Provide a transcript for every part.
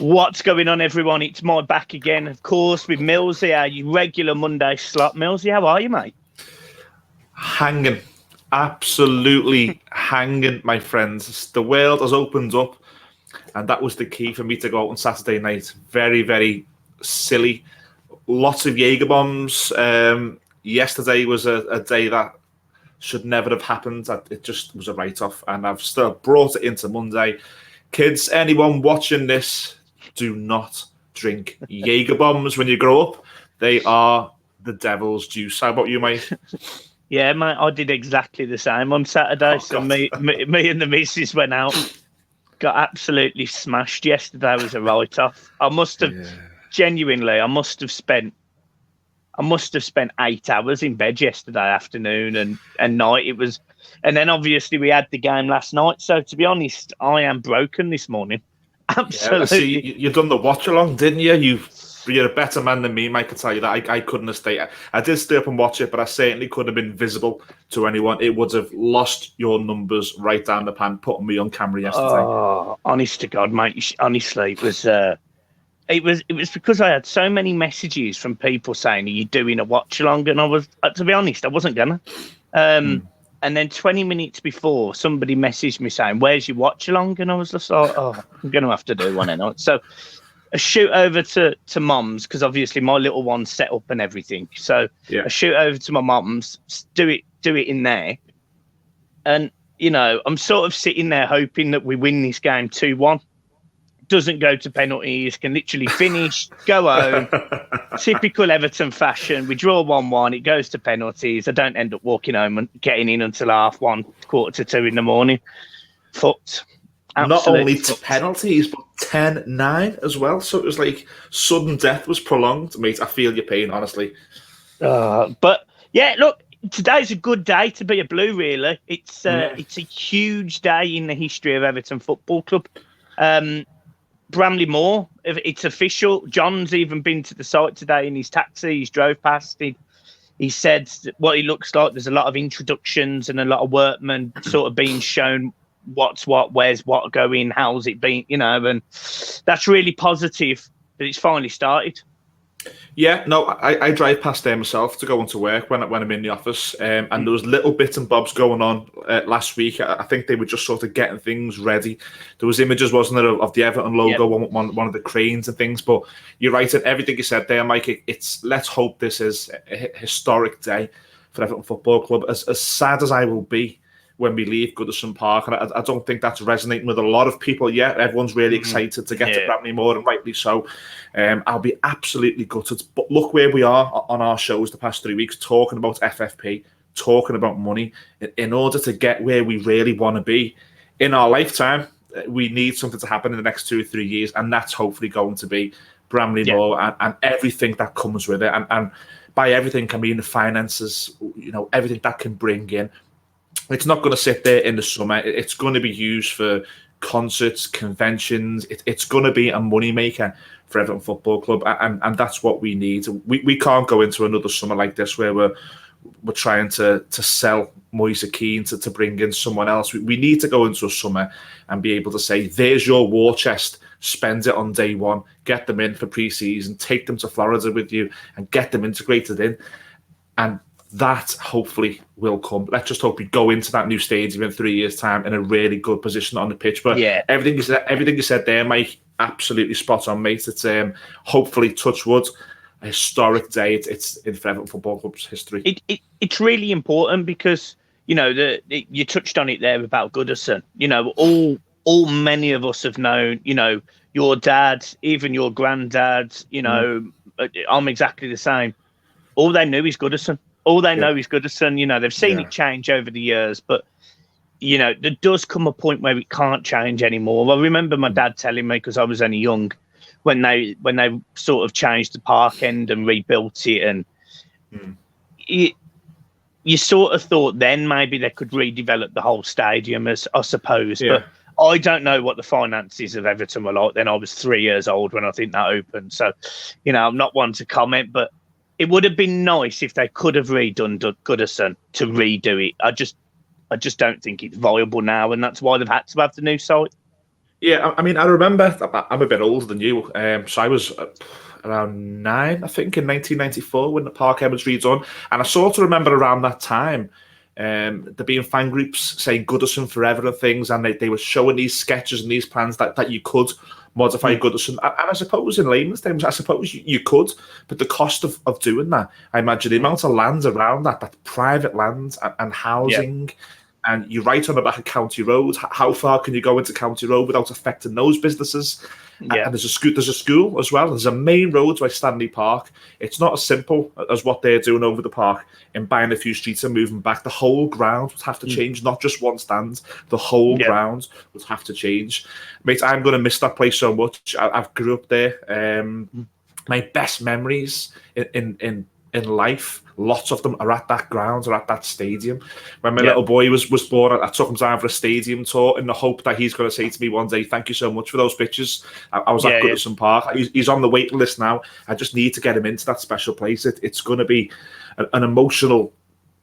What's going on, everyone? It's my back again, of course, with Millsy, our regular Monday slot. Millsy, how are you, mate? Hanging. Absolutely hanging, my friends. The world has opened up, and that was the key for me to go out on Saturday night. Very, very silly. Lots of Jaeger bombs. Yesterday was a day that should never have happened. It just was a write-off, and I've still brought it into Monday. Kids, anyone watching this, do not drink Jaeger bombs when you grow up. They are the devil's juice. How about you, mate? Yeah, mate, I did exactly the same on Saturday. Me and the missus went out, got absolutely smashed. Yesterday was a write-off. I must have spent 8 hours in bed yesterday afternoon and night. It was, and then obviously we had the game last night. So to be honest, I am broken this morning. Absolutely. Yeah, see, you've done the watch along, didn't you? You're a better man than me, Mike. I can tell you that. I couldn't have stayed. I did stay up and watch it, but I certainly couldn't have been visible to anyone. It would have lost your numbers right down the pan, putting me on camera yesterday. Oh, honest to God, mate. Honestly, it was because I had so many messages from people saying, "Are you doing a watch along?" And I was, to be honest, I wasn't gonna. And then 20 minutes before, somebody messaged me saying, "Where's your watch along?" And I was just like, "Oh, I'm gonna have to do one anyway." So a shoot over to Mum's, because obviously my little one's set up and everything. So a shoot over to my mum's, do it in there. And I'm sort of sitting there hoping that we win this game 2-1. Doesn't go to penalties, can literally finish, go home. Typical Everton fashion. We draw 1-1, it goes to penalties. I don't end up walking home and getting in until 1:30, 1:45 in the morning. Fucked. Not only to penalties, but 10-9 as well. So it was like sudden death was prolonged. Mate, I feel your pain, honestly. But yeah, look, today's a good day to be a Blue, really. It's a huge day in the history of Everton Football Club. Bramley Moore, it's official. John's even been to the site today in his taxi. He's drove past it. He said what it looks like. There's a lot of introductions and a lot of workmen sort of being shown what's what, where's what going, how's it been, and that's really positive that it's finally started. Yeah, no, I drive past there myself to go into work when I'm in the office, and there was little bits and bobs going on last week. I think they were just sort of getting things ready. There was images, wasn't there, of the Everton logo on one of the cranes and things. But you're right, and everything you said there, Mike. It's let's hope this is a historic day for Everton Football Club. As sad as I will be when we leave Goodison Park, and I don't think that's resonating with a lot of people yet. Everyone's really excited to get to Bramley Moore, and rightly so. I'll be absolutely gutted. But look where we are on our shows the past 3 weeks, talking about FFP, talking about money. In order to get where we really want to be in our lifetime, we need something to happen in the next 2 or 3 years, and that's hopefully going to be Bramley Moore and everything that comes with it. And by everything, I mean the finances, everything that can bring in. It's not going to sit there in the summer. It's going to be used for concerts, conventions. It's going to be a moneymaker for Everton Football Club, and that's what we need. We can't go into another summer like this where we're trying to sell Moise Kean to bring in someone else. We need to go into a summer and be able to say, there's your war chest, spend it on day one, get them in for pre-season, take them to Florida with you and get them integrated in. And that hopefully will come. Let's just hope we go into that new stadium in 3 years' time in a really good position on the pitch. But everything you said there, Mike, absolutely spot on, mate. It's hopefully, touch wood, a historic day. It's in Everton Football Club's history. It's really important because you touched on it there about Goodison. All many of us have known. Your dad, even your granddad. I'm exactly the same. All they knew is Goodison. All they know is Goodison. They've seen it change over the years, but there does come a point where it can't change anymore. I remember my dad telling me, because I was only young, when they sort of changed the park end and rebuilt it, and you sort of thought then maybe they could redevelop the whole stadium, as I suppose. But I don't know what the finances of Everton were like then. I was 3 years old when I think that opened, so I'm not one to comment, but it would have been nice if they could have redone Goodison to redo it. I just don't think it's viable now, and that's why they've had to have the new site. Yeah, I mean, I remember. I'm a bit older than you, so I was around 9, I think, in 1994 when the Park Edwards redone, and I sort of remember around that time. There being fan groups saying Goodison forever and things, and they were showing these sketches and these plans that you could modify Goodison. And I suppose in layman's terms, I suppose you could, but the cost of doing that, I imagine the amount of land around that private land and housing. And you're right on the back of County Road. How far can you go into County Road without affecting those businesses? Yeah. And there's a school as well. There's a main road by Stanley Park. It's not as simple as what they're doing over the park in buying a few streets and moving back. The whole ground would have to change, not just one stand. The whole ground would have to change. Mate, I'm going to miss that place so much. I've grew up there. My best memories in life, lots of them are at that ground or at that stadium. When my little boy was born, I took him down for a stadium tour in the hope that he's going to say to me one day, "Thank you so much for those pictures." I was at Goodison Park. He's on the waiting list now. I just need to get him into that special place. It's going to be an emotional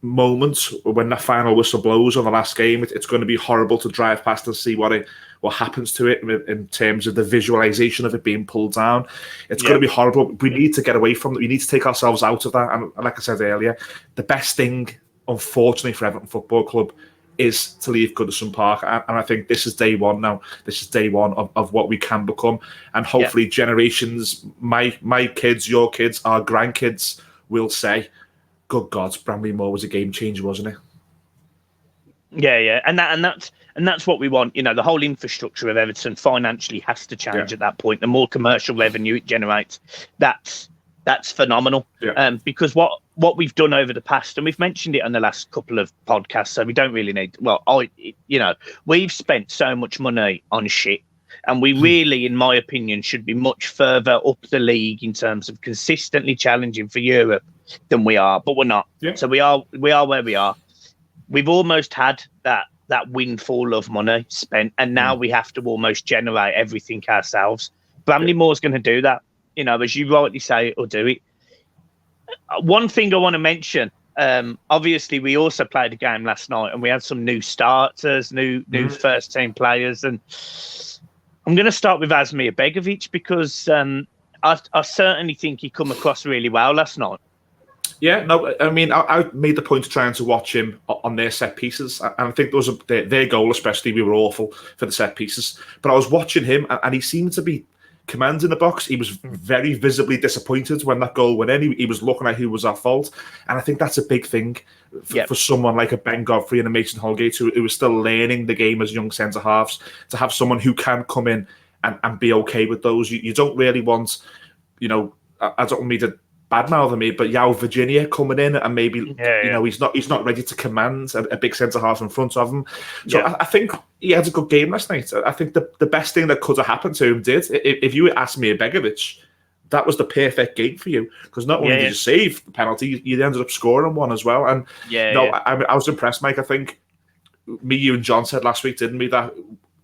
moment when that final whistle blows on the last game. It's going to be horrible to drive past and see what happens to it in terms of the visualization of it being pulled down. It's going to be horrible. We need to get away from it. We need to take ourselves out of that. And like I said earlier, the best thing, unfortunately, for Everton Football Club is to leave Goodison Park. And I think this is day one now. This is day one of what we can become. And hopefully generations, my kids, your kids, our grandkids will say, good God, Bramley Moore was a game changer, wasn't it? Yeah, and that's what we want. You know, the whole infrastructure of Everton financially has to change at that point. The more commercial revenue it generates, that's phenomenal. Because what we've done over the past, and we've mentioned it on the last couple of podcasts, so we don't really need. Well, we've spent so much money on shit, and we really, in my opinion, should be much further up the league in terms of consistently challenging for Europe than we are, but we're not. So we are where we are. We've almost had that windfall of money spent, and now we have to almost generate everything ourselves. Bramley Moore's going to do that, you know, as you rightly say, or do it. One thing I want to mention, obviously, we also played a game last night, and we had some new starters, new first team players, and I'm going to start with Azmir Begovic because I certainly think he come across really well last night. Yeah, no, I mean, I made the point of trying to watch him on their set pieces, and I think those their goal, especially, we were awful for the set pieces. But I was watching him, and he seemed to be commanding the box. He was very visibly disappointed when that goal went in. He was looking at who was at fault, and I think that's a big thing for someone like a Ben Godfrey and a Mason Holgate who is still learning the game as young centre halves, to have someone who can come in and be okay with those. You don't really want, you know, I don't mean to badmouth me, but Yao Virginia coming in and maybe you know he's not ready to command a big centre half in front of him. So I think he had a good game last night. I think the best thing that could have happened to him did. If you asked me, Begovic, that was the perfect game for you, because not only did you save the penalty, you ended up scoring one as well. And I was impressed, Mike. I think you and John said last week, didn't we, that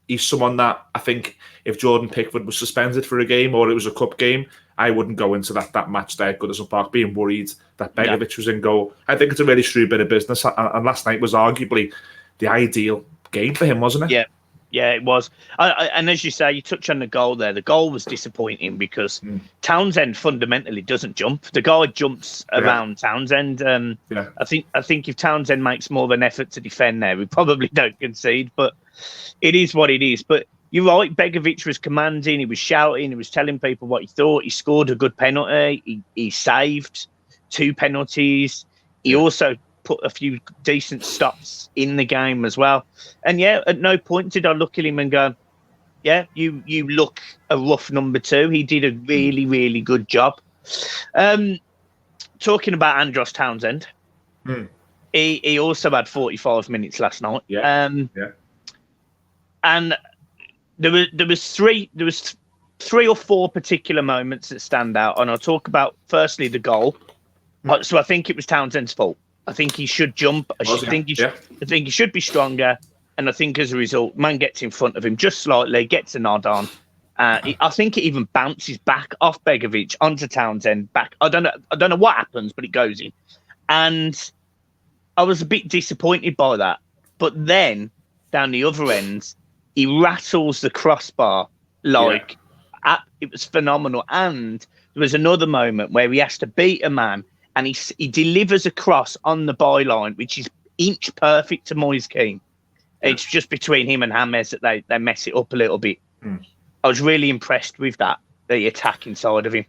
he's someone that I think if Jordan Pickford was suspended for a game or it was a cup game, I wouldn't go into that match there at Goodison Park being worried that Begovic was in goal. I think it's a really shrewd bit of business, and last night was arguably the ideal game for him, wasn't it? Yeah, it was. And as you say, you touch on the goal there. The goal was disappointing because Townsend fundamentally doesn't jump. The guy jumps around Townsend. I think if Townsend makes more of an effort to defend there, we probably don't concede. But it is what it is. But you're right, Begovic was commanding, he was shouting, he was telling people what he thought. He scored a good penalty. He saved 2 penalties. He also put a few decent stops in the game as well. And at no point did I look at him and go, you look a rough number 2. He did a really, really good job. Talking about Andros Townsend, he also had 45 minutes last night. And there was 3 or 4 particular moments that stand out, and I'll talk about firstly the goal. So I think it was Townsend's fault. I think he should jump. I think he should be stronger, and I think as a result, man gets in front of him just slightly, gets a nod on. I think it even bounces back off Begovic onto Townsend back. I don't know what happens, but it goes in, and I was a bit disappointed by that. But then down the other end, he rattles the crossbar like it was phenomenal. And there was another moment where he has to beat a man and he delivers a cross on the byline, which is inch perfect to Moise Kean. It's just between him and James that they mess it up a little bit. I was really impressed with the attack inside of him.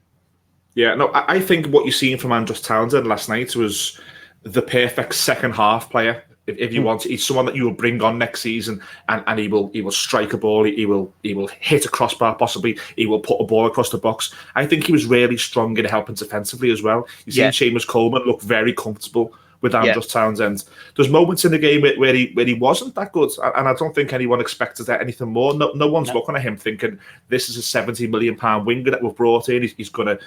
Yeah, no, I think what you've seen from Andros Townsend last night was the perfect second half player. If you want, he's someone that you will bring on next season, and he will strike a ball. He will hit a crossbar, possibly. He will put a ball across the box. I think he was really strong in helping defensively as well. You've seen Seamus Coleman look very comfortable with Andros Townsend. There's moments in the game where he wasn't that good, and I don't think anyone expected that anything more. No one's looking at him thinking this is a £70 million winger that we've brought in. He's going to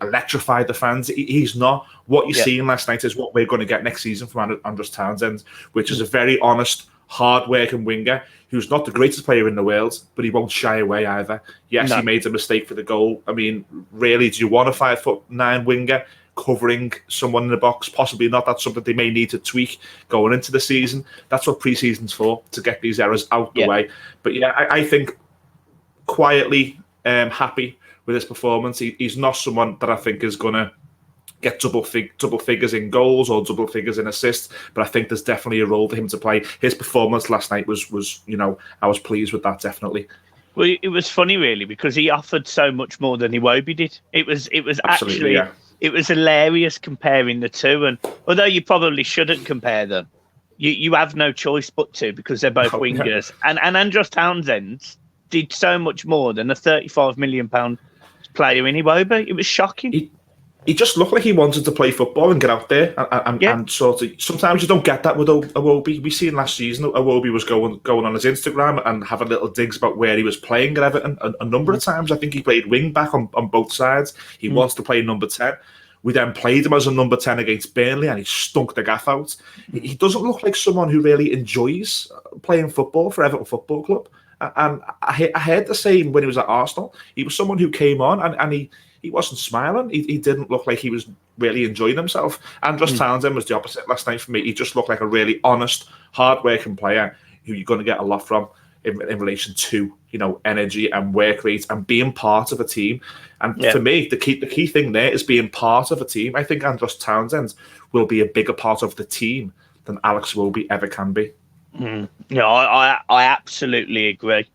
electrify the fans. He's not. What you're seeing last night is what we're going to get next season from Andros Townsend, which is a very honest, hard-working winger who's not the greatest player in the world, but he won't shy away either. Yes, he made a mistake for the goal. I mean, really, do you want a 5'9" winger covering someone in the box? Possibly not. That's something they may need to tweak going into the season. That's what pre-season's for, to get these errors out the way. But yeah, I think quietly happy with his performance. He's not someone that I think is going to get double figures in goals or double figures in assists, but I think there's definitely a role for him to play. His performance last night was I was pleased with that, definitely. Well, it was funny really, because he offered so much more than Iwobi did. It was absolutely, actually it was hilarious comparing the two, and although you probably shouldn't compare them, you have no choice but to, because they're both wingers. And Andros Townsend did so much more than a £35 million player in Iwobi. It was shocking. He just looked like he wanted to play football and get out there, and sort of. Sometimes you don't get that with Iwobi. We seen last season Iwobi was going on his Instagram and having little digs about where he was playing at Everton. A number of times, I think he played wing back on both sides. He wants to play number 10. We then played him as a number 10 against Burnley, and he stunk the gaff out. He doesn't look like someone who really enjoys playing football for Everton Football Club. And I heard the same when he was at Arsenal. He was someone who came on and he wasn't smiling. He didn't look like he was really enjoying himself. Andros Townsend was the opposite last night for me. He just looked like a really honest, hard-working player who you're going to get a lot from in relation to, energy and work rate and being part of a team. And for me, the key thing there is being part of a team. I think Andros Townsend will be a bigger part of the team than Alex Iwobi ever can be. No, I absolutely agree.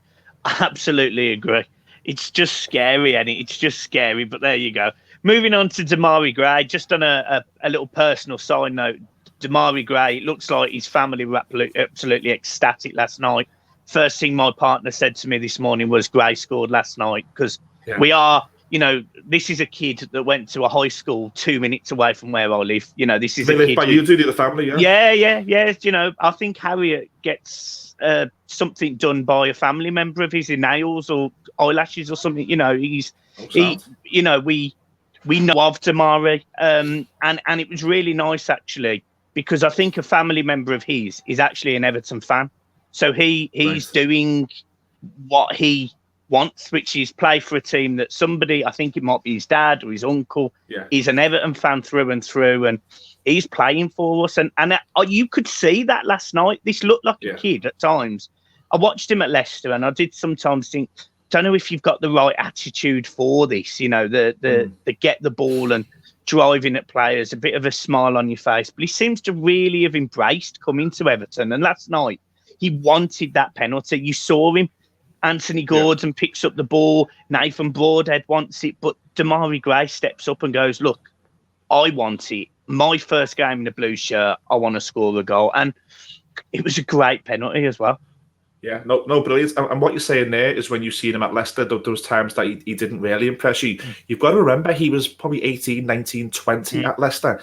I absolutely agree. It's just scary, and it's just scary. But there you go. Moving on to Demari Gray, just on a little personal side note. Demari Gray, it looks like his family were absolutely ecstatic last night. First thing my partner said to me this morning was Gray scored last night, because we are, this is a kid that went to a high school 2 minutes away from where I live. This is they live by you, do the family? Yeah. I think Harriet gets something done by a family member of his, in nails or eyelashes or something. We know of Demari, and it was really nice actually, because I think a family member of his is actually an Everton fan, so he's doing what he wants, which is play for a team that somebody, I think it might be his dad or his uncle, is an Everton fan through and through, and he's playing for us. And you could see that last night. This looked like a kid at times. I watched him at Leicester, and I did sometimes think, don't know if you've got the right attitude for this, the get the ball and driving at players, a bit of a smile on your face. But he seems to really have embraced coming to Everton. And last night, he wanted that penalty. You saw him. Anthony Gordon picks up the ball. Nathan Broadhead wants it. But Demari Gray steps up and goes, look, I want it. My first game in the blue shirt, I want to score a goal. And it was a great penalty as well. Yeah, no, brilliant. And what you're saying there is, when you've seen him at Leicester, there was times that he didn't really impress you. You've got to remember, he was probably 18, 19, 20 at Leicester.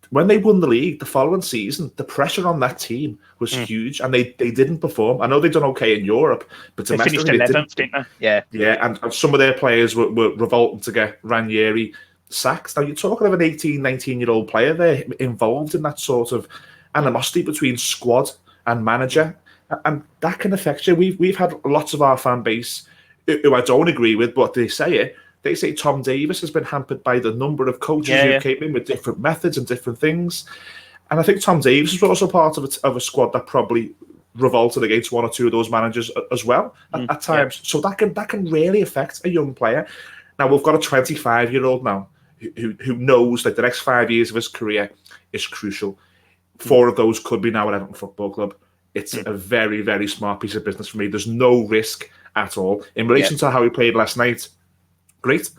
When they won the league the following season, the pressure on that team was huge, and they didn't perform. I know they've done okay in Europe, but they finished 11th, didn't they? Yeah, and some of their players were revolting to get Ranieri sacked. Now, you're talking of an 18, 19-year-old player there involved in that sort of animosity between squad and manager, and that can affect you. We've had lots of our fan base who I don't agree with, but they say Tom Davies has been hampered by the number of coaches who came in with different methods and different things. And I think Tom Davies was also part of a squad that probably revolted against one or two of those managers as well at times. So that can really affect a young player. Now we've got a 25-year-old now who knows that the next 5 years of his career is crucial. 4 of those could be now at Everton Football Club. It's a very, very smart piece of business for me. There's no risk at all. In relation to how he played last night, great.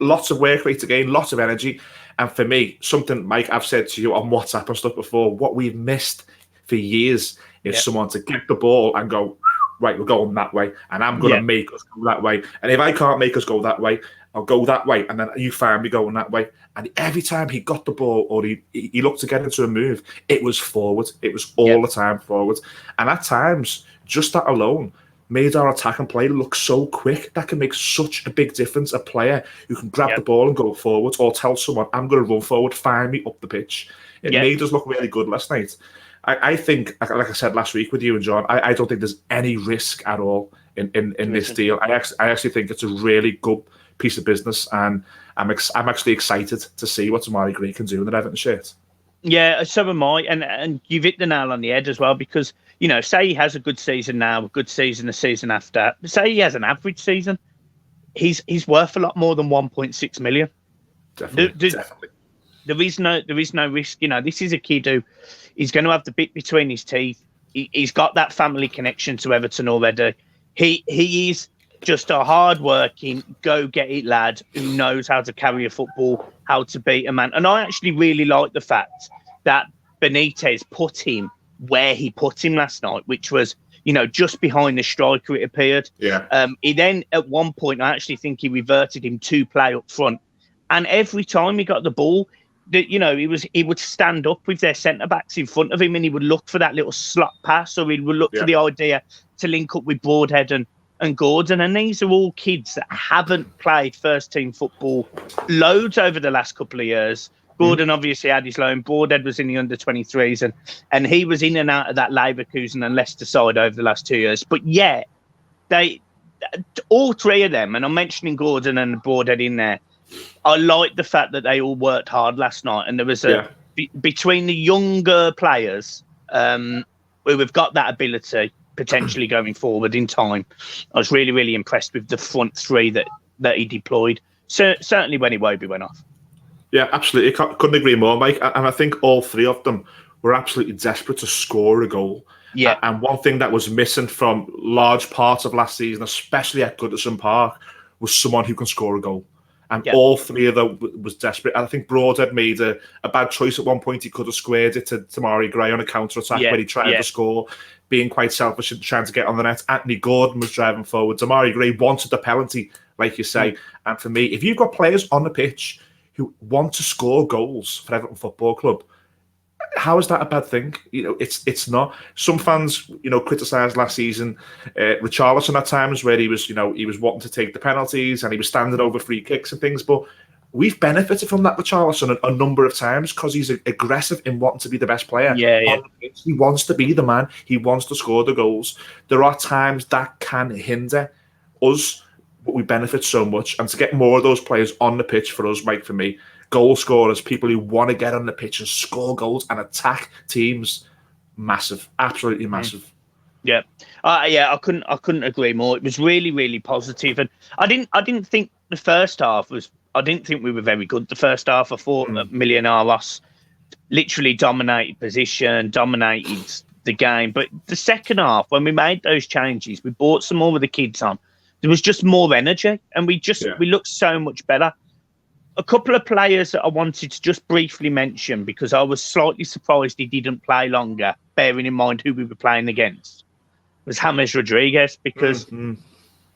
Lots of work rate again, lots of energy. And for me, something, Mike, I've said to you on WhatsApp and stuff before, what we've missed for years is someone to get the ball and go, right, we're going that way, and I'm going to make us go that way. And if I can't make us go that way, I'll go that way, and then you find me going that way. And every time he got the ball or he looked to get into a move, it was forward. It was all the time forward. And at times, just that alone made our attack and play look so quick. That can make such a big difference. A player who can grab the ball and go forward, or tell someone, I'm going to run forward, find me up the pitch. It made us look really good last night. I think, like I said last week with you and John, I don't think there's any risk at all in this deal. I actually think it's a really good piece of business, and I'm actually excited to see what Demari Gray can do in the Everton shirt. Yeah, so am I, and you've hit the nail on the head as well, because, you know, say he has a good season now, a good season the season after, say he has an average season, he's worth a lot more than 1.6 million. Definitely. There is no risk. You know, this is a kid who is going to have the bit between his teeth. He's got that family connection to Everton already. He is just a hard-working, go-get-it lad who knows how to carry a football, how to beat a man. And I actually really like the fact that Benitez put him where he put him last night, which was, you know, just behind the striker, it appeared. Yeah. He then, at one point, I actually think he reverted him to play up front. And every time he got the ball, you know, he would stand up with their centre-backs in front of him, and he would look for that little slot pass, or he would look for the idea to link up with Broadhead and Gordon. And these are all kids that haven't played first-team football loads over the last couple of years. Gordon obviously had his loan. Broadhead was in the under-23s, and he was in and out of that Leverkusen and Leicester side over the last 2 years. But yeah, all 3 of them, and I'm mentioning Gordon and Broadhead in there, I like the fact that they all worked hard last night, and there was between the younger players who have got that ability potentially going forward in time. I was really, really impressed with the front 3 that he deployed. Certainly when Iwobi went off. Yeah, absolutely. Couldn't agree more, Mike. And I think all 3 of them were absolutely desperate to score a goal. Yeah. And one thing that was missing from large parts of last season, especially at Goodison Park, was someone who can score a goal. And all 3 of them was desperate. And I think Broadhead made a bad choice at one point. He could have squared it to Demari Gray on a counter-attack where he tried to score, being quite selfish and trying to get on the net. Anthony Gordon was driving forward. Demari Gray wanted the penalty, like you say. And for me, if you've got players on the pitch who want to score goals for Everton Football Club, how is that a bad thing? You know, it's not. Some fans, you know, criticised last season Richarlison at times where he was wanting to take the penalties and he was standing over free kicks and things. But we've benefited from that Richarlison a number of times because he's aggressive in wanting to be the best player. Yeah. He wants to be the man. He wants to score the goals. There are times that can hinder us, but we benefit so much. And to get more of those players on the pitch for us, Mike, for me, goal scorers, people who want to get on the pitch and score goals and attack teams, massive, absolutely massive. Yeah, I couldn't agree more. It was really, really positive, and I didn't think the first half was. I didn't think we were very good. The first half, I thought Millonarios literally dominated position, dominated the game. But the second half, when we made those changes, we brought some more of the kids on. There was just more energy, and we looked so much better. A couple of players that I wanted to just briefly mention, because I was slightly surprised he didn't play longer, bearing in mind who we were playing against, was James Rodriguez, because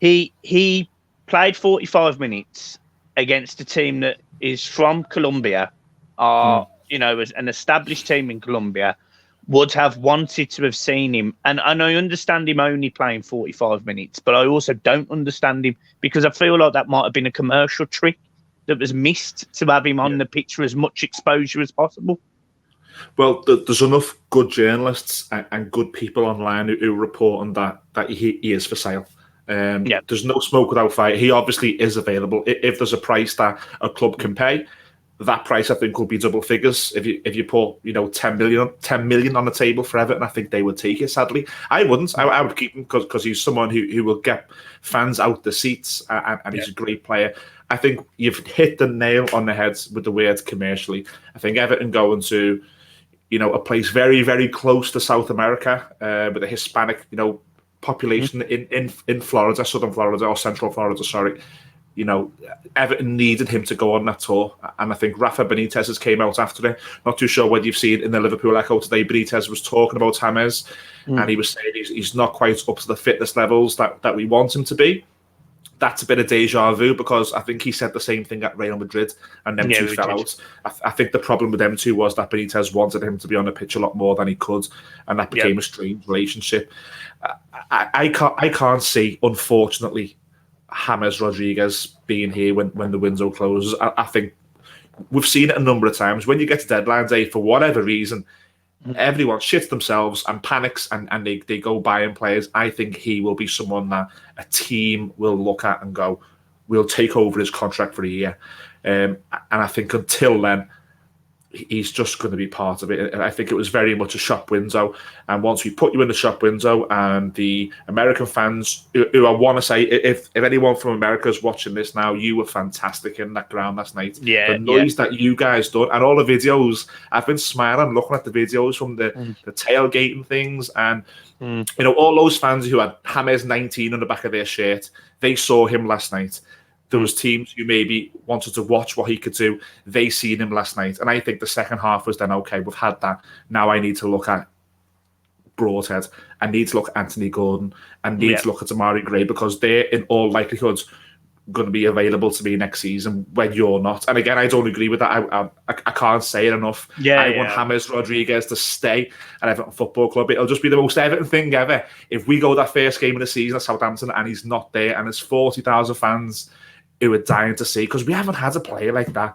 he played 45 minutes against a team that is from Colombia, you know, as an established team in Colombia, would have wanted to have seen him. And I understand him only playing 45 minutes, but I also don't understand him because I feel like that might have been a commercial trick that was missed to have him on the pitch for as much exposure as possible. Well, there's enough good journalists and good people online who report on that he is for sale. There's no smoke without fire. He obviously is available. If there's a price that a club can pay, that price, I think, will be double figures. If you put 10 million on the table for Everton, I think they would take it. Sadly, I wouldn't. I would keep him because he's someone who will get fans out the seats, and he's a great player. I think you've hit the nail on the head with the word commercially. I think Everton going to a place very, very close to South America, with a Hispanic population in Florida, Southern Florida or Central Florida, sorry. Everton needed him to go on that tour, and I think Rafa Benitez has came out after it. Not too sure whether you've seen in the Liverpool Echo today. Benitez was talking about James, and he was saying he's not quite up to the fitness levels that we want him to be. That's a bit of deja vu, because I think he said the same thing at Real Madrid, and them two fell out. I think the problem with them two was that Benitez wanted him to be on the pitch a lot more than he could, and that became a strange relationship. I can't see, unfortunately, James Rodriguez being here when the window closes. I think we've seen it a number of times. When you get to deadline day, for whatever reason, everyone shits themselves and panics, and they go buying players. I think he will be someone that a team will look at and go, we'll take over his contract for a year. And I think until then, he's just going to be part of it. And I think it was very much a shop window. And once we put you in the shop window, and the American fans, who I want to say, if anyone from America is watching this now, you were fantastic in that ground last night. The noise that you guys done, and all the videos, I've been smiling looking at the videos from the tailgating things, and all those fans who had James 19 on the back of their shirt, they saw him last night. There was teams who maybe wanted to watch what he could do. They seen him last night. And I think the second half was then, okay, we've had that. Now I need to look at Broadhead. I need to look at Anthony Gordon. I need to look at Demari Gray, because they're in all likelihood going to be available to me next season when you're not. And again, I don't agree with that. I can't say it enough. I want James Rodriguez to stay at Everton Football Club. It'll just be the most Everton thing ever if we go that first game of the season at Southampton and he's not there, and there's 40,000 fans who are dying to see, because we haven't had a player like that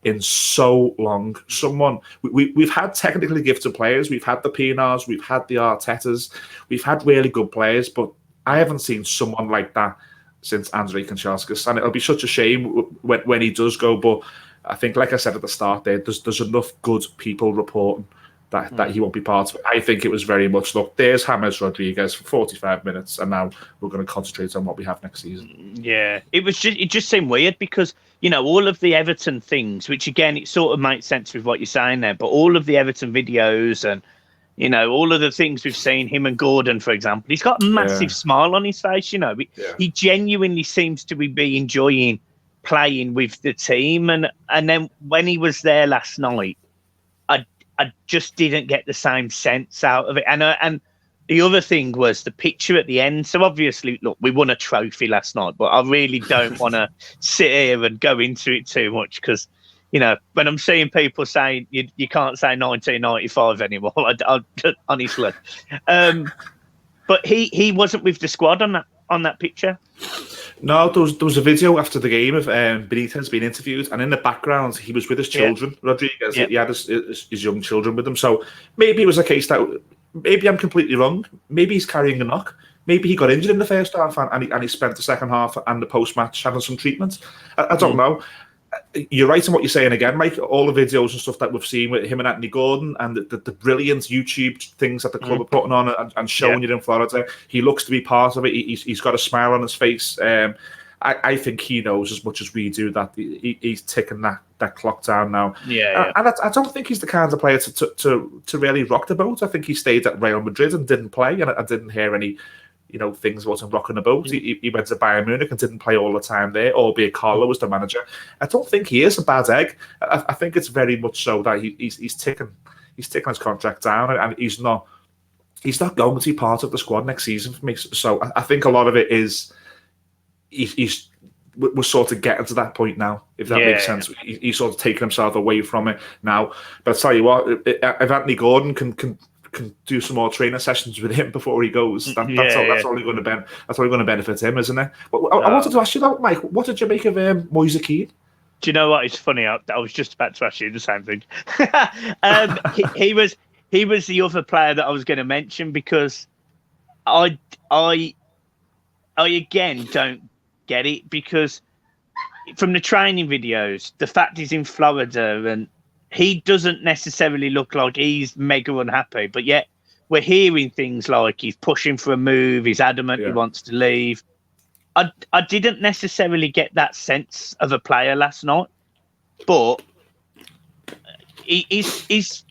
in so long. Someone we've had technically gifted players. We've had the Pinars, we've had the Artetas, we've had really good players, but I haven't seen someone like that since Andrei Kanchelskis, and it'll be such a shame when he does go. But I think, like I said at the start, there's enough good people reporting that he won't be part of it. I think it was very much, look, there's James Rodriguez for 45 minutes, and now we're going to concentrate on what we have next season. Yeah, it just seemed weird, because all of the Everton things, which again, it sort of makes sense with what you're saying there, but all of the Everton videos and all of the things we've seen, him and Gordon, for example, he's got a massive smile on his face. He genuinely seems to be enjoying playing with the team, and then when he was there last night, I just didn't get the same sense out of it. And the other thing was the picture at the end. So obviously, look, we won a trophy last night, but I really don't want to sit here and go into it too much, because, when I'm seeing people saying you can't say 1995 anymore, I honestly. But he wasn't with the squad on that picture. No, there was a video after the game of Benitez being interviewed, and in the background he was with his children. Rodriguez, he had his young children with him. So maybe it was a case that, maybe I'm completely wrong. Maybe he's carrying a knock. Maybe he got injured in the first half, and he spent the second half and the post-match having some treatment. I don't know. You're right in what you're saying again, Mike. All the videos and stuff that we've seen with him and Anthony Gordon, and the brilliant YouTube things that the club are putting on and showing you in Florida, he looks to be part of it. He's got a smile on his face. I think he knows as much as we do that he's ticking that clock down now. And I don't think he's the kind of player to really rock the boat. I think he stayed at Real Madrid and didn't play, and I didn't hear any things about him rocking the boat. He went to Bayern Munich and didn't play all the time there, albeit Carlo was the manager. I don't think he is a bad egg. I think it's very much so that he's ticking his contract down, and he's not going to be part of the squad next season for me. So I think a lot of it is we're sort of getting to that point now, if that makes sense. He's sort of taking himself away from it now. But I'll tell you what, if Anthony Gordon can do some more training sessions with him before he goes, that's only going to benefit him, isn't it? But I wanted to ask you that, Mike. What did you make of Moise Kean? Do you know what? It's funny. I was just about to ask you the same thing. he was the other player that I was going to mention, because I again don't get it, because from the training videos, the fact he's in Florida and he doesn't necessarily look like he's mega unhappy, but yet we're hearing things like he's pushing for a move, he's adamant he wants to leave. I didn't necessarily get that sense of a player last night, but his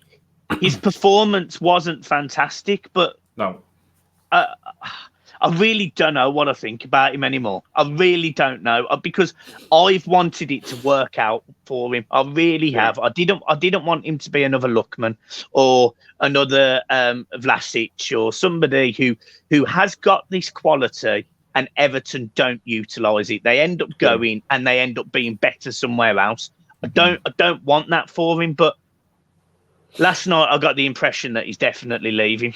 performance wasn't fantastic. But no, I really don't know what I think about him anymore. I really don't know, because I've wanted it to work out for him. I really have. I didn't want him to be another Lookman or another Vlasic or somebody who has got this quality. And Everton don't utilise it. They end up going and they end up being better somewhere else. I don't want that for him. But last night I got the impression that he's definitely leaving.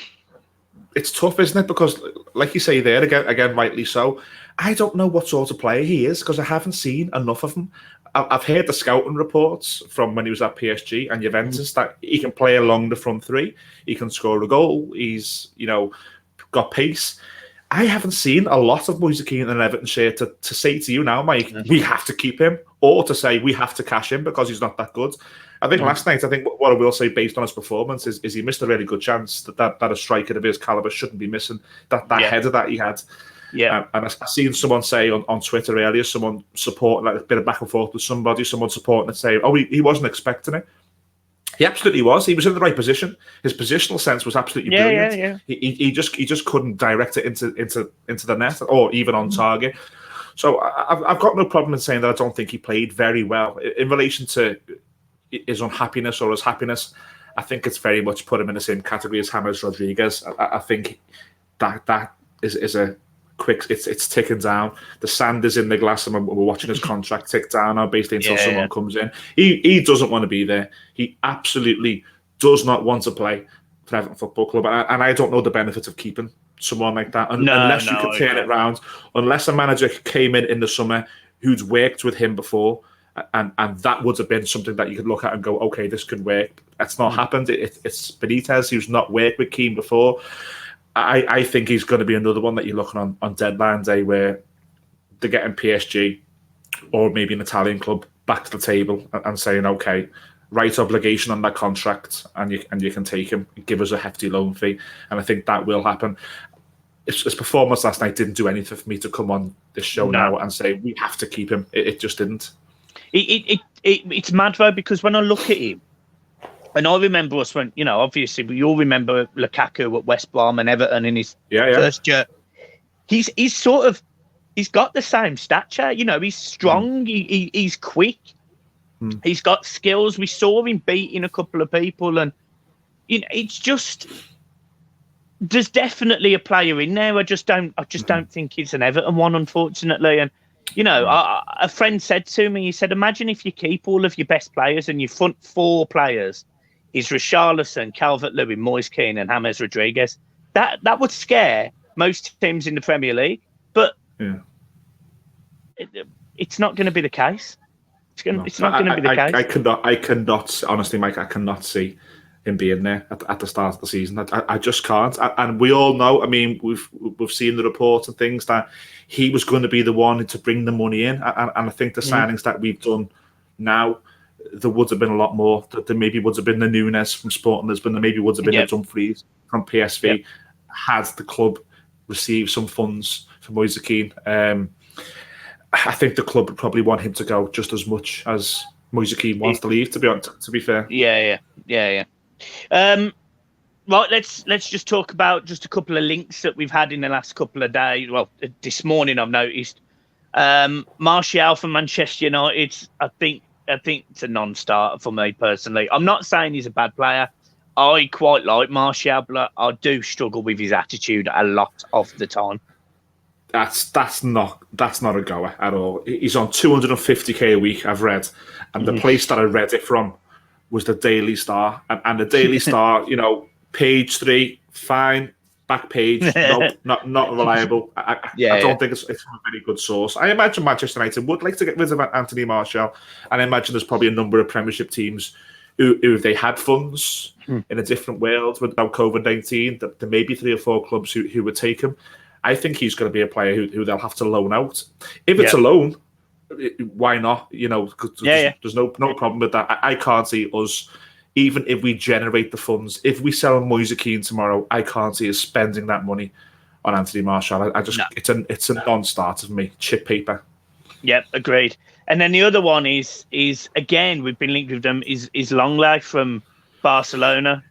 It's tough, isn't it? Because, like you say there, again, rightly so, I don't know what sort of player he is because I haven't seen enough of him. I've heard the scouting reports from when he was at PSG and Juventus that he can play along the front three. He can score a goal. He's, got pace. I haven't seen a lot of Moise Kean in an Everton shirt to say to you now, Mike, we have to keep him, or to say we have to cash him because he's not that good. I think last night, what I will say based on his performance is he missed a really good chance that a striker of his calibre shouldn't be missing. That header that he had. Yeah. And I seen someone say on Twitter earlier, someone supporting, like a bit of back and forth with somebody, someone supporting it saying, he wasn't expecting it. He absolutely was. He was in the right position. His positional sense was absolutely brilliant. Yeah. He just couldn't direct it into the net or even on target. So I've got no problem in saying that I don't think he played very well. In relation to his unhappiness or his happiness, I think it's very much put him in the same category as James Rodriguez. I think that is a quick. It's ticking down. The sand is in the glass, and we're watching his contract tick down now, basically until someone comes in. He doesn't want to be there. He absolutely does not want to play for Everton Football Club, and I don't know the benefit of keeping someone like that unless you can turn it around. Unless a manager came in the summer who'd worked with him before, and that would have been something that you could look at and go, okay, this could work. That's not happened. It's Benitez who's not worked with Kean before. I think he's going to be another one that you're looking on deadline day where they're getting PSG or maybe an Italian club back to the table and saying, okay, right obligation on that contract and you can take him, give us a hefty loan fee. And I think that will happen. His performance last night didn't do anything for me to come on this show now and say, we have to keep him. It just didn't. It's mad though, because when I look at him, and I remember us when, obviously we all remember Lukaku at West Brom and Everton in his first year. He's got the same stature. He's strong. He's quick. He's got skills. We saw him beating a couple of people, and it's just there's definitely a player in there. I just don't think it's an Everton one, unfortunately. And a friend said to me, he said, imagine if you keep all of your best players and your front four players is Richarlison, Calvert-Lewin, Moise Kean and James Rodriguez. That would scare most teams in the Premier League, but it's not going to be the case. It's not going to be the case. I cannot, honestly, Mike, I cannot see him being there at the start of the season. I just can't. And we all know, I mean, we've seen the reports and things that he was going to be the one to bring the money in. And I think the signings that we've done now, there would have been a lot more. There maybe would have been the Nunes from Sporting Lisbon. There maybe would have been the Dumfries from PSV had the club received some funds from Moise Kean. I think the club would probably want him to go just as much as Moise Kean wants to leave, to be fair. Yeah. Right, let's just talk about just a couple of links that we've had in the last couple of days. Well, this morning I've noticed. Martial from Manchester United, I think it's a non-starter for me personally. I'm not saying he's a bad player. I quite like Martial, but I do struggle with his attitude a lot of the time. That's not a goer at all. He's on 250k a week, I've read, and the place that I read it from was the Daily Star, and the Daily Star, page 3, fine, back page, no, not reliable. I don't think it's from a very good source. I imagine Manchester United would like to get rid of Anthony Martial, and I imagine there's probably a number of Premiership teams who if they had funds in a different world without COVID-19, there may be 3 or 4 clubs who would take him. I think he's going to be a player who they'll have to loan out. If it's a loan, why not? There's no problem with that. I can't see us, even if we generate the funds, if we sell Moise Kean tomorrow, I can't see us spending that money on Anthony Martial. It's a non-starter for me. Chip paper. Yep, agreed. And then the other one is again, we've been linked with them, is Lenglet from Barcelona.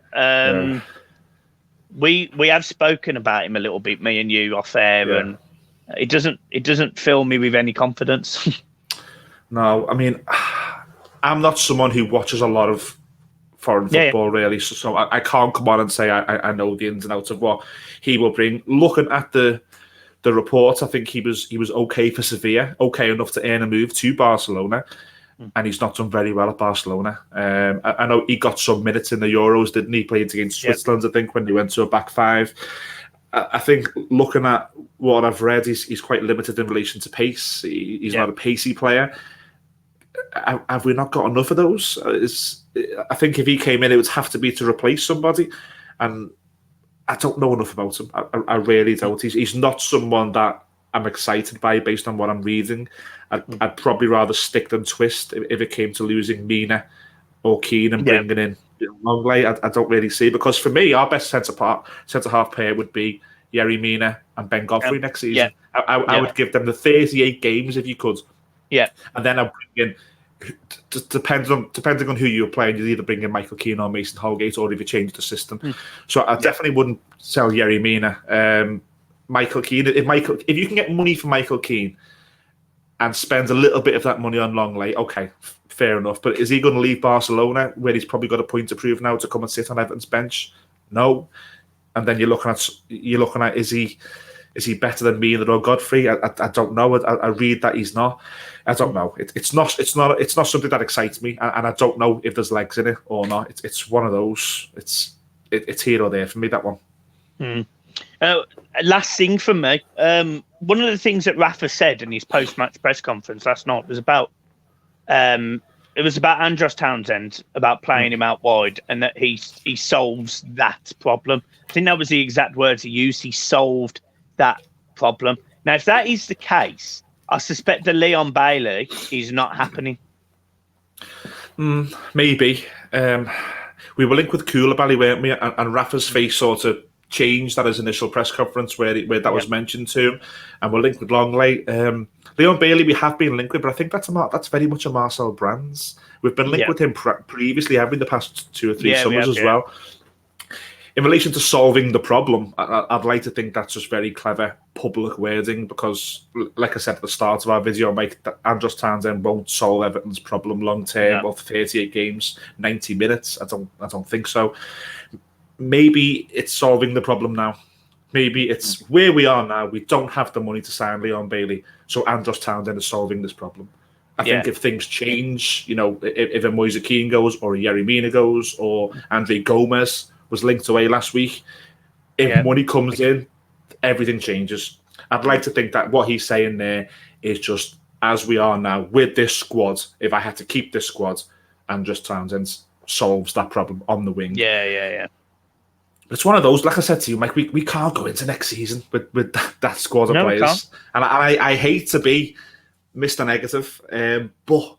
We have spoken about him a little bit, me and you, off air, and it doesn't fill me with any confidence. No, I mean, I'm not someone who watches a lot of foreign football, really, so I can't come on and say I know the ins and outs of what he will bring. Looking at the reports, I think he was okay for Sevilla, okay enough to earn a move to Barcelona, and he's not done very well at Barcelona. I know he got some minutes in the Euros, didn't he? Played against Switzerland, I think, when he went to a back five. I think looking at what I've read, he's quite limited in relation to pace. He's not a pacey player. Have we not got enough of those? I think if he came in, it would have to be to replace somebody, and I don't know enough about him. I really don't. He's not someone that I'm excited by based on what I'm reading. I'd probably rather stick than twist if it came to losing Mina or Keane and bringing in Lenglet. I don't really see, because for me, our best centre-half pair would be Yerry Mina and Ben Godfrey next season. I would give them the 38 games if you could. Yeah, and then I'd bring in. Depending on who you're playing, you'd either bring in Michael Keane or Mason Holgate, or if you change the system. So I definitely wouldn't sell Yerry Mina. Michael Keane, if you can get money for Michael Keane and spend a little bit of that money on Lenglet, okay, fair enough. But is he going to leave Barcelona, where he's probably got a point to prove now, to come and sit on Everton's bench? No. And then you're looking at is he better than Mina or Godfrey? I don't know. I read that he's not. I don't know. It's not something that excites me, and I don't know if there's legs in it or not. It's one of those. It's here or there for me, that one. Last thing from me. One of the things that Rafa said in his post-match press conference last night was about Andros Townsend, about playing him out wide, and that he solves that problem. I think that was the exact words he used. He solved that problem. Now, if that is the case, I suspect that Leon Bailey is not happening. Maybe. We were linked with Koulibaly, weren't we? And Rafa's face sort of changed at his initial press conference where that was mentioned to him. And we're linked with Lenglet. Leon Bailey, we have been linked with, but I think that's very much a Marcel Brands. We've been linked with him previously, haven't we, the past 2 or 3 summers as well. In relation to solving the problem, I'd like to think that's just very clever public wording, because, like I said at the start of our video, Mike, Andros Townsend won't solve Everton's problem long term, or 38 games, 90 minutes. I don't think so. Maybe it's solving the problem now. Maybe it's where we are now. We don't have the money to sign Leon Bailey, so Andros Townsend is solving this problem. I think if things change, if a Moise Kean goes, or a Yerry Mina goes, or Andre Gomez was linked away last week, if money comes in, everything changes. I'd like to think that what he's saying there is just, as we are now with this squad, if I had to keep this squad, Andros Townsend solves that problem on the wing. It's one of those, like I said to you, Mike, we can't go into next season with that squad of players. And I hate to be Mr. Negative, but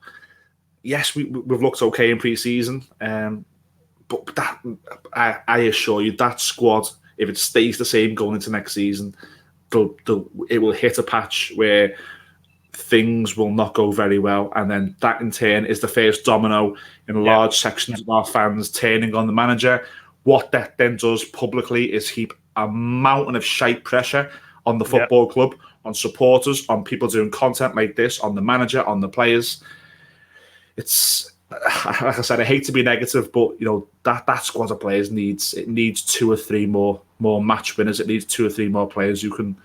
yes, we've looked okay in pre-season. But that, I assure you, that squad, if it stays the same going into next season, it will hit a patch where things will not go very well. And then that, in turn, is the first domino in large sections of our fans turning on the manager. What that then does publicly is heap a mountain of shite pressure on the football club, on supporters, on people doing content like this, on the manager, on the players. It's... like I said, I hate to be negative, but that squad of players needs 2 or 3 more match winners. It needs 2 or 3 more players who can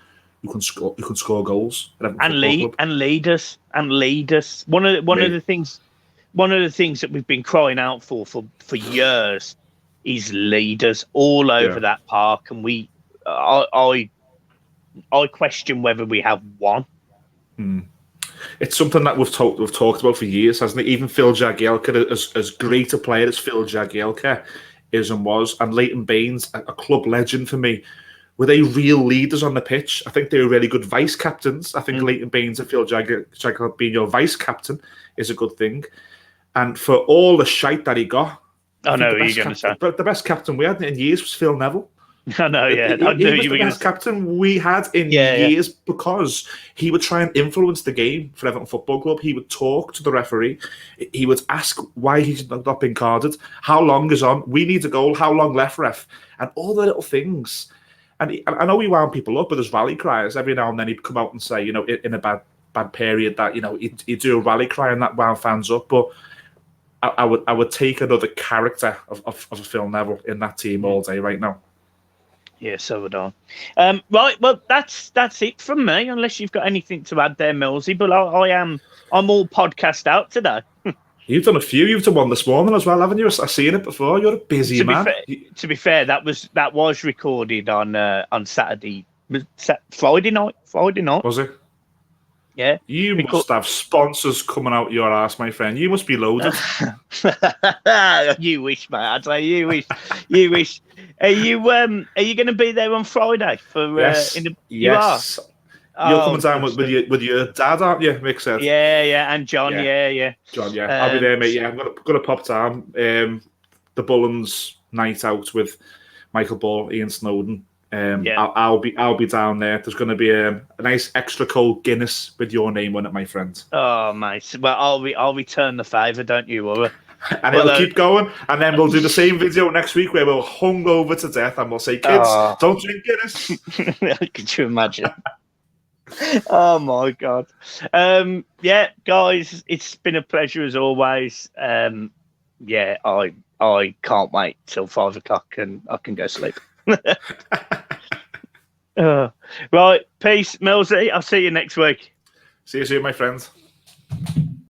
score goals and lead us. One of the things that we've been crying out for years is leaders all over that park, and I question whether we have one. It's something that we've talked about for years, hasn't it? Even Phil Jagielka, as great a player as Phil Jagielka is and was, and Leighton Baines, a club legend for me, were they real leaders on the pitch? I think they were really good vice captains. I think Leighton Baines and Phil Jagielka being your vice captain is a good thing. And for all the shite that he got, I know what you're going to say. But the best captain we had in years was Phil Neville. I know, yeah. He was the best captain we had in years because he would try and influence the game for Everton Football Club. He would talk to the referee. He would ask why he's not been carded. How long is on? We need a goal. How long left, ref? And all the little things. And I know he wound people up with his rally cries. Every now and then he'd come out and say, you know, in a bad period that, you know, he'd do a rally cry and that wound fans up. But I would take another character of a Phil Neville in that team all day right now. Yeah, so would I. Right, well, that's it from me. Unless you've got anything to add there, Millsy. But I'm all podcast out today. You've done a few. You've done one this morning as well, haven't you? I've seen it before. You're a busy man. To be fair, that was recorded on Saturday, Friday night. Was it? Yeah. You must have sponsors coming out your ass, my friend. You must be loaded. You wish, mate. I tell you, you wish. Are you going to be there on Friday for? Yes. Yes. You're coming down with your dad, aren't you, Mick said? Yeah, and John, yeah. John, yeah. I'll be there, mate. Yeah, I'm gonna pop down. The Bullens night out with Michael Ball, Ian Snowden. I'll be down there. There's going to be a nice extra cold Guinness with your name on it, my friend. Oh, mate. Well, I'll return the favour, don't you worry. And it'll keep going, and then we'll do the same video next week where we'll hung over to death and we'll say, kids, don't drink Guinness. Could you imagine? Oh my God. Yeah, guys, it's been a pleasure as always. Yeah, I can't wait till 5 o'clock and I can go sleep. Right, peace, Millsy. I'll see you next week. See you soon, my friends.